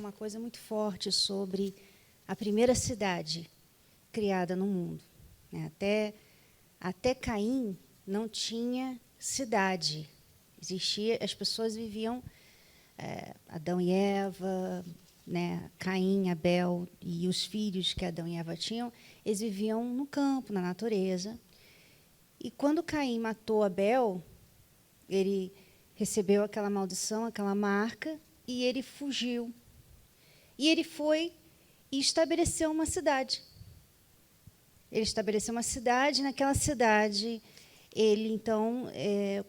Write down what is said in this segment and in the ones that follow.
uma coisa muito forte sobre a primeira cidade criada no mundo. Até Caim não tinha cidade. Existia, as pessoas viviam, Adão e Eva, Caim, Abel e os filhos que Adão e Eva tinham, eles viviam no campo, na natureza. E quando Caim matou Abel, ele recebeu aquela maldição, aquela marca, e ele fugiu. E ele foi e estabeleceu uma cidade. Ele estabeleceu uma cidade, naquela cidade ele, então,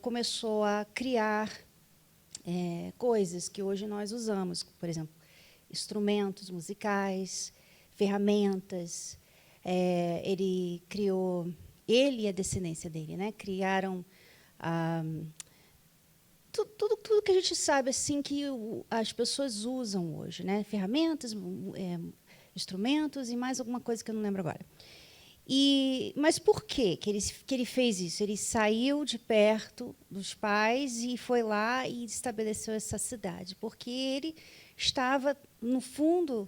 começou a criar coisas que hoje nós usamos, por exemplo, instrumentos musicais, ferramentas. Ele criou, ele e a descendência dele, criaram tudo que a gente sabe assim que as pessoas usam hoje, ferramentas, instrumentos e mais alguma coisa que eu não lembro agora. Mas por que ele fez isso? Ele saiu de perto dos pais e foi lá e estabeleceu essa cidade, porque ele estava, no fundo,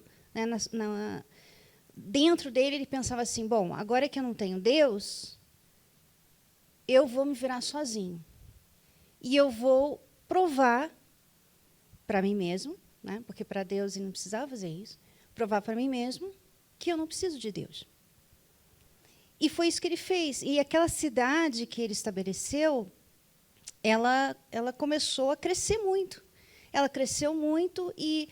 dentro dele, ele pensava assim, bom, agora que eu não tenho Deus, eu vou me virar sozinho. E eu vou provar para mim mesmo, porque para Deus ele não precisava fazer isso, provar para mim mesmo que eu não preciso de Deus. E foi isso que ele fez. E aquela cidade que ele estabeleceu, ela começou a crescer muito. Ela cresceu muito e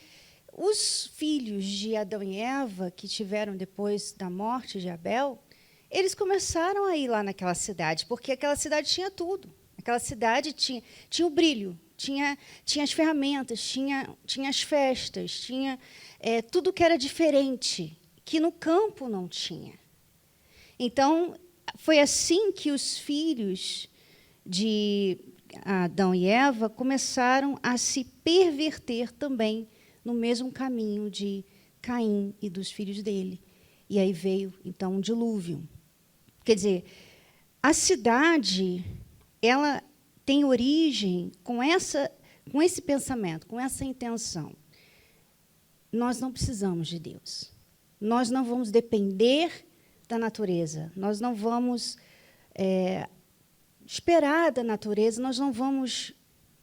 os filhos de Adão e Eva, que tiveram depois da morte de Abel, eles começaram a ir lá naquela cidade, porque aquela cidade tinha tudo. Aquela cidade tinha o brilho, tinha as ferramentas, tinha as festas, tinha tudo que era diferente, que no campo não tinha. Então, foi assim que os filhos de Adão e Eva começaram a se perverter também no mesmo caminho de Caim e dos filhos dele. E aí veio, então, um dilúvio. Quer dizer, a cidade, ela tem origem com esse pensamento, com essa intenção. Nós não precisamos de Deus. Nós não vamos depender da natureza. Nós não vamos esperar da natureza, nós não vamos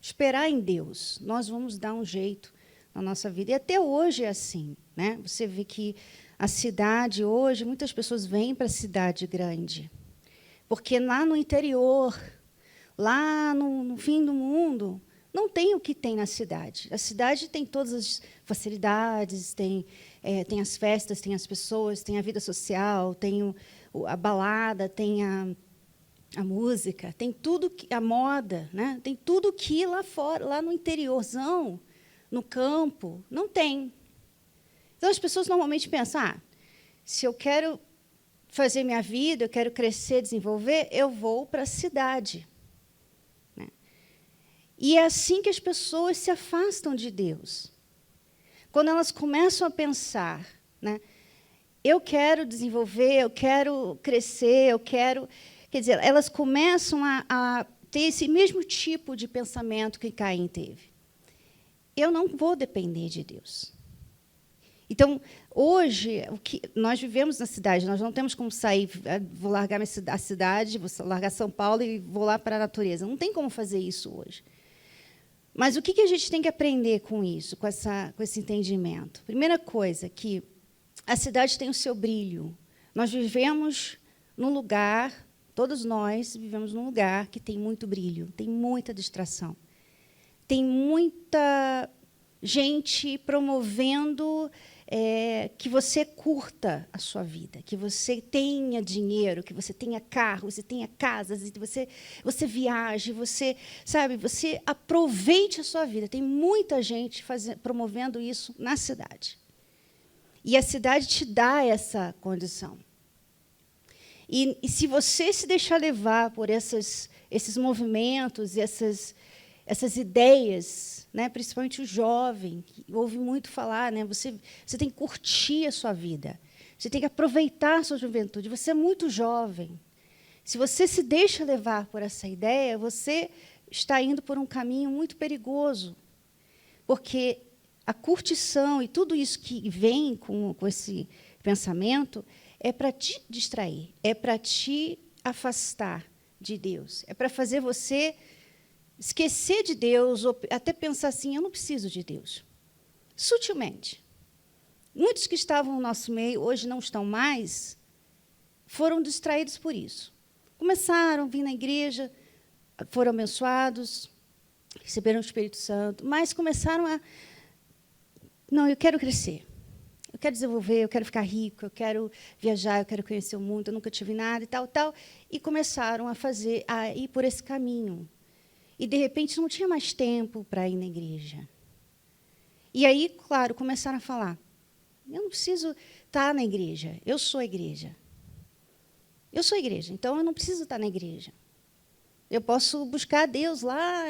esperar em Deus. Nós vamos dar um jeito na nossa vida. E até hoje é assim. Você vê que a cidade hoje, muitas pessoas vêm para a cidade grande, porque lá no interior, lá no fim do mundo, não tem o que tem na cidade. A cidade tem todas as facilidades, tem as festas, tem as pessoas, tem a vida social, tem a balada, tem a música, tem tudo, a moda, tem tudo que lá fora, lá no interiorzão, no campo, não tem. Então, as pessoas normalmente pensam, se eu quero fazer minha vida, eu quero crescer, desenvolver, eu vou para a cidade. E é assim que as pessoas se afastam de Deus. Quando elas começam a pensar, eu quero desenvolver, eu quero crescer, eu quero... Quer dizer, elas começam a ter esse mesmo tipo de pensamento que Caim teve. Eu não vou depender de Deus. Então, hoje, nós vivemos na cidade, nós não temos como sair, vou largar a cidade, vou largar São Paulo e vou lá para a natureza. Não tem como fazer isso hoje. Mas o que a gente tem que aprender com isso, com esse entendimento? Primeira coisa, que a cidade tem o seu brilho. Nós vivemos num lugar, todos nós vivemos num lugar que tem muito brilho, tem muita distração. Tem muita gente promovendo que você curta a sua vida, que você tenha dinheiro, que você tenha carro, você tenha casas, você viaje, você aproveite a sua vida. Tem muita gente promovendo isso na cidade. E a cidade te dá essa condição. E se você se deixar levar por esses movimentos, essas ideias, principalmente o jovem, que ouve muito falar, você tem que curtir a sua vida, você tem que aproveitar a sua juventude, você é muito jovem. Se você se deixa levar por essa ideia, você está indo por um caminho muito perigoso, porque a curtição e tudo isso que vem com esse pensamento é para te distrair, é para te afastar de Deus, é para fazer você esquecer de Deus, ou até pensar assim, eu não preciso de Deus. Sutilmente. Muitos que estavam no nosso meio, hoje não estão mais, foram distraídos por isso. Começaram a vir na igreja, foram abençoados, receberam o Espírito Santo, mas começaram a... Não, eu quero crescer, eu quero desenvolver, eu quero ficar rico, eu quero viajar, eu quero conhecer o mundo, eu nunca tive nada e tal, tal. E começaram a ir por esse caminho. E, de repente, não tinha mais tempo para ir na igreja. E aí, claro, começaram a falar, eu não preciso estar na igreja, eu sou a igreja. Eu sou a igreja, então eu não preciso estar na igreja. Eu posso buscar Deus lá,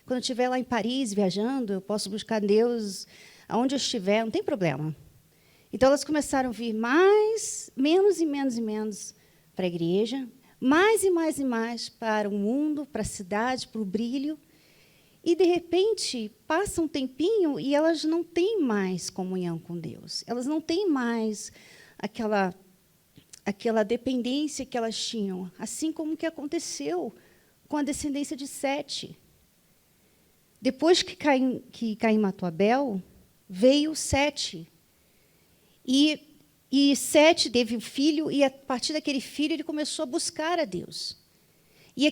quando eu estiver lá em Paris, viajando, eu posso buscar Deus aonde eu estiver, não tem problema. Então, elas começaram a vir menos e menos para a igreja, mais e mais para o mundo, para a cidade, para o brilho. E, de repente, passa um tempinho e elas não têm mais comunhão com Deus. Elas não têm mais aquela dependência que elas tinham, assim como que aconteceu com a descendência de Sete. Depois que Caim matou Abel, veio Sete. E Sete teve um filho, e, a partir daquele filho, ele começou a buscar a Deus. E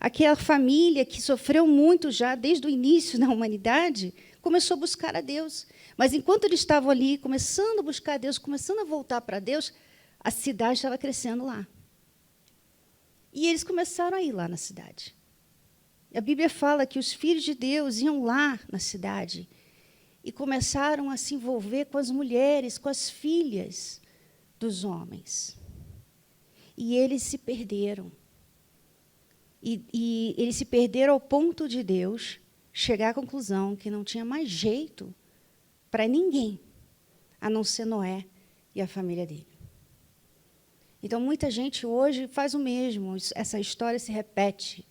aquela família que sofreu muito já desde o início da humanidade, começou a buscar a Deus. Mas, enquanto eles estavam ali, começando a buscar a Deus, começando a voltar para Deus, a cidade estava crescendo lá. E eles começaram a ir lá na cidade. A Bíblia fala que os filhos de Deus iam lá na cidade e começaram a se envolver com as mulheres, com as filhas dos homens. E eles se perderam. E eles se perderam ao ponto de Deus chegar à conclusão que não tinha mais jeito para ninguém, a não ser Noé e a família dele. Então, muita gente hoje faz o mesmo, essa história se repete.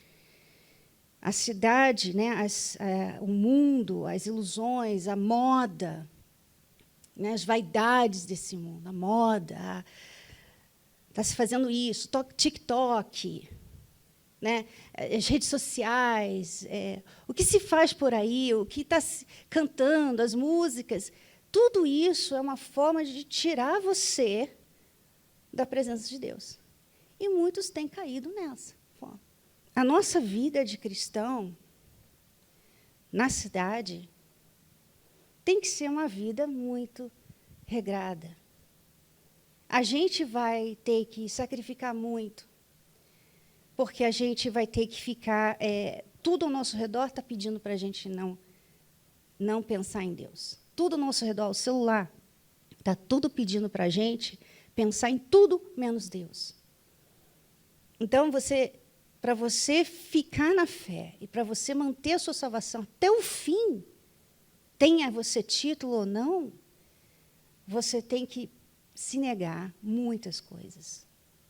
A cidade, né, o mundo, as ilusões, a moda, né, as vaidades desse mundo, a moda, está se fazendo isso, TikTok, né, as redes sociais, o que se faz por aí, o que está cantando, as músicas, tudo isso é uma forma de tirar você da presença de Deus. E muitos têm caído nessa forma. A nossa vida de cristão, na cidade, tem que ser uma vida muito regrada. A gente vai ter que sacrificar muito, porque a gente vai ter que ficar... tudo ao nosso redor está pedindo para a gente não pensar em Deus. Tudo ao nosso redor, o celular, está tudo pedindo para a gente pensar em tudo menos Deus. Então, para você ficar na fé e para você manter a sua salvação até o fim, tenha você título ou não, você tem que se negar muitas coisas,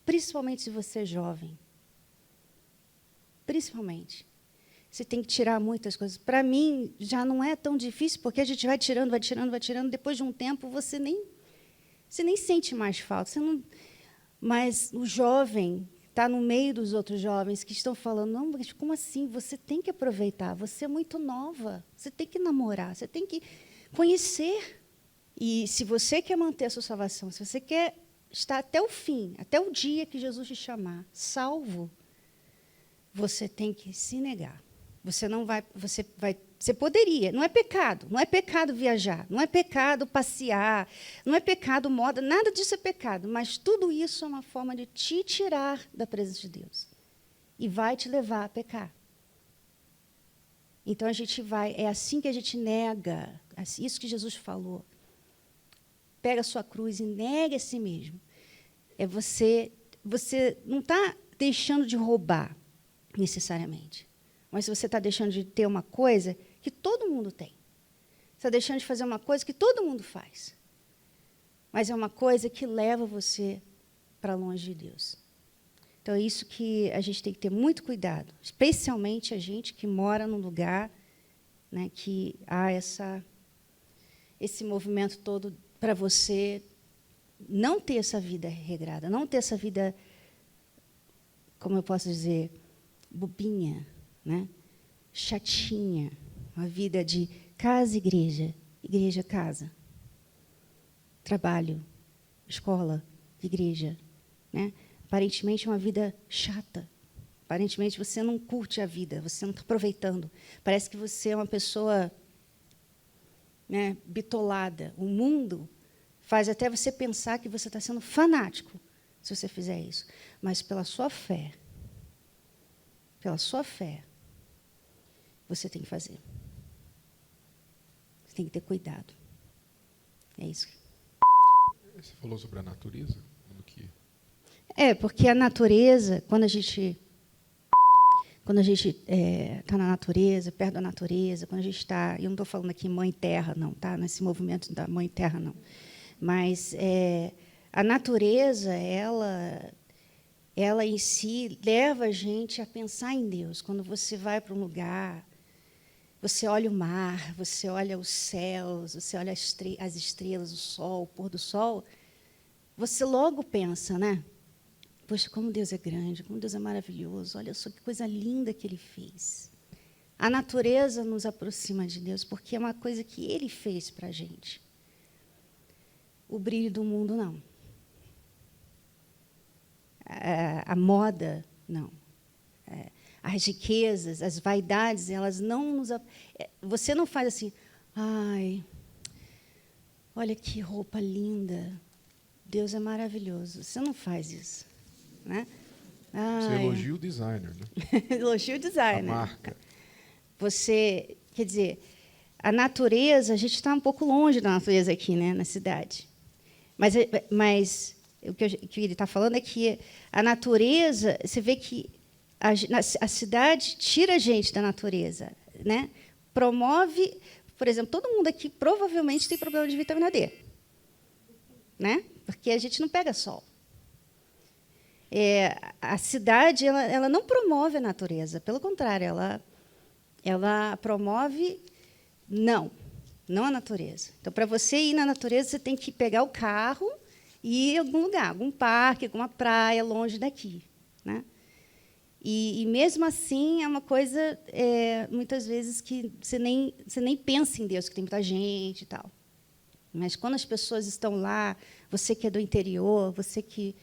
principalmente se você é jovem. Principalmente. Você tem que tirar muitas coisas. Para mim, já não é tão difícil, porque a gente vai tirando, depois de um tempo, você nem sente mais falta. Mas o jovem está no meio dos outros jovens que estão falando, não, mas como assim? Você tem que aproveitar, você é muito nova, você tem que namorar, você tem que conhecer. E se você quer manter a sua salvação, se você quer estar até o fim, até o dia que Jesus te chamar, salvo, você tem que se negar. Você poderia, não é pecado viajar, não é pecado passear, não é pecado moda, nada disso é pecado, mas tudo isso é uma forma de te tirar da presença de Deus e vai te levar a pecar. Então é assim que a gente nega, isso que Jesus falou. Pega a sua cruz e nega a si mesmo. Você não está deixando de roubar necessariamente. Mas você está deixando de ter uma coisa que todo mundo tem. Você está deixando de fazer uma coisa que todo mundo faz. Mas é uma coisa que leva você para longe de Deus. Então, é isso que a gente tem que ter muito cuidado, especialmente a gente que mora num lugar, né, que há esse movimento todo para você não ter essa vida regrada, não ter essa vida, como eu posso dizer, bobinha, né? Chatinha, uma vida de casa, igreja, igreja, casa, trabalho, escola, igreja, né? Aparentemente uma vida chata. Aparentemente você não curte a vida, você não está aproveitando. Parece que você é uma pessoa, né, bitolada. O mundo faz até você pensar que você está sendo fanático se você fizer isso. Mas pela sua fé, você tem que fazer. Você tem que ter cuidado. É isso. Você falou sobre a natureza? Porque a natureza, quando a gente está na natureza, perto da natureza, quando a gente está... Eu não estou falando aqui Mãe Terra, não, tá? Nesse movimento da Mãe Terra, não. Mas a natureza, ela em si leva a gente a pensar em Deus. Quando você vai para um lugar, você olha o mar, você olha os céus, você olha as estrelas, o sol, o pôr do sol, você logo pensa, né? Poxa, como Deus é grande, como Deus é maravilhoso, olha só que coisa linda que Ele fez. A natureza nos aproxima de Deus, porque é uma coisa que Ele fez para a gente. O brilho do mundo, não. A moda, não. As riquezas, as vaidades, elas não nos... Você não faz assim, ai, olha que roupa linda, Deus é maravilhoso. Você não faz isso. Né? Você elogia o designer, né? Elogia o designer. A marca. Você, quer dizer, a natureza, a gente está um pouco longe da natureza aqui, né, na cidade. Mas o que ele está falando é que a natureza, você vê que a cidade tira a gente da natureza, né? Promove, por exemplo, todo mundo aqui provavelmente tem problema de vitamina D, né? Porque a gente não pega sol. A cidade ela não promove a natureza, pelo contrário, ela promove não a natureza. Então, para você ir na natureza, você tem que pegar o carro e ir em algum lugar, algum parque, alguma praia, longe daqui. Né? E mesmo assim, é uma coisa, muitas vezes, que você nem pensa em Deus, que tem muita gente e tal. Mas, quando as pessoas estão lá, você que é do interior, você que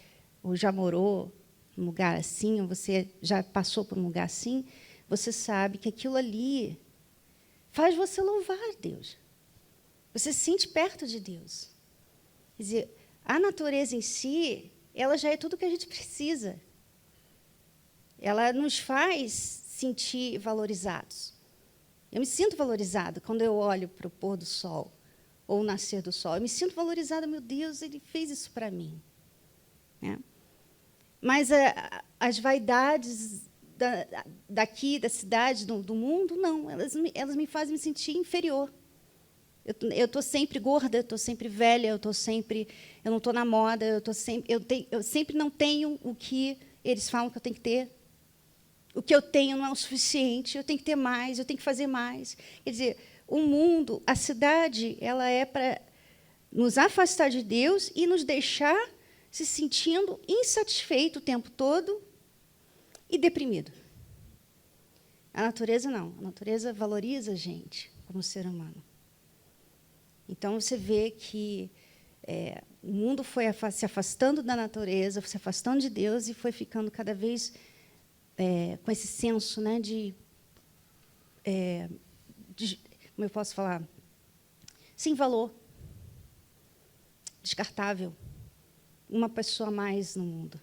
ou já morou num lugar assim, ou você já passou por um lugar assim, você sabe que aquilo ali faz você louvar a Deus. Você se sente perto de Deus. Quer dizer, a natureza em si, ela já é tudo o que a gente precisa. Ela nos faz sentir valorizados. Eu me sinto valorizada quando eu olho para o pôr do sol ou o nascer do sol. Eu me sinto valorizada, meu Deus, Ele fez isso para mim. Né? Mas as vaidades daqui, da cidade, do mundo, não. Elas me fazem me sentir inferior. Eu estou sempre gorda, eu estou sempre velha, eu não estou na moda, eu sempre não tenho o que eles falam que eu tenho que ter. O que eu tenho não é o suficiente, eu tenho que ter mais, eu tenho que fazer mais. Quer dizer, o mundo, a cidade, ela é para nos afastar de Deus e nos deixar se sentindo insatisfeito o tempo todo e deprimido. A natureza não. A natureza valoriza a gente como ser humano. Então, você vê que o mundo foi se afastando da natureza, se afastando de Deus e foi ficando cada vez com esse senso, né, de como eu posso falar? Sem valor. Descartável. Uma pessoa a mais no mundo.